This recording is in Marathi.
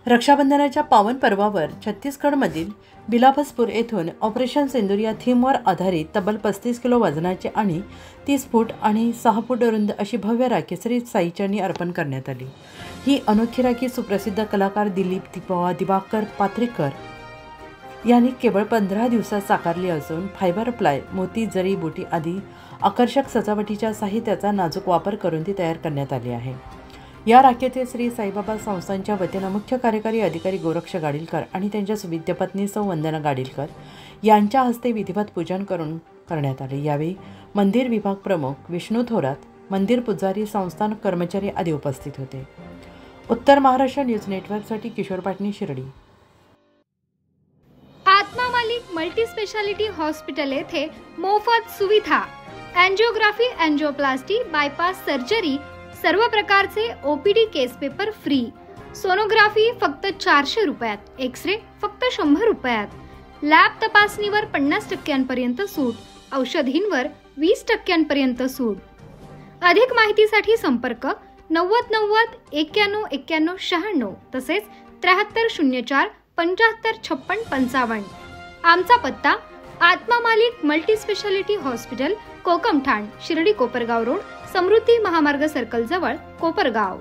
रक्षाबंधनाच्या पावन पर्वावर छत्तीसगडमधील बिलासपुर येथून ऑपरेशन सिंदूर या थीमवर आधारित तब्बल 35 किलो वजनाची आणि 30 फूट आणि 6 फूट रुंद अशी भव्य राखी श्री साईचरणी अर्पण करण्यात आली। ही अनोखी राखी सुप्रसिद्ध कलाकार दिवाकर पात्रेकर यांनी केवळ 15 दिवसात साकारली असून फायबर प्लाय, मोती, जरी, बुटी आदी आकर्षक सजावटीच्या साहित्याचा नाजूक वापर करून ती तयार करण्यात आली आहे। या राखेचे श्री साईबाबा संस्थांच्या वतीने मुख्य कार्यकारी अधिकारी गोरक्ष गाडीलकर आणि त्यांच्या सुविद्य पत्नी सौ वंदना गाडीलकर यांच्या हस्ते विधिवत पूजन करण्यात आले। यावेळी मंदिर विभाग प्रमुख विष्णू थोरात, मंदिर पुजारी, संस्थान कर्मचारी आदी उपस्थित होते। उत्तर महाराष्ट्र न्यूज नेटवर्कसाठी किशोर पाटणी, शिर्डी। आत्मा मालिक मल्टी स्पेशालिटी हॉस्पिटल येथे मोफत सुविधा, एंजियोग्राफी, एंजियोप्लास्टी, बायपास सर्जरी, सर्व प्रकारचे ओपीडी केस पेपर फ्री, सोनोग्राफी फक्त 400 रुपयात, एक्सरे फक्त 100 रुपयात, लॅब तपासणीवर 50% सूट, औषधींवर 20% सूट। अधिक माहितीसाठी संपर्क 90 90 91 91 96 तसेच 7304 75 56 55। आमचा पत्ता Atma Malik multi speciality hospital, Kokamthan, Shirdi Kopargaon road, Samruddhi Mahamarg circle जवळ, कोपरगाव।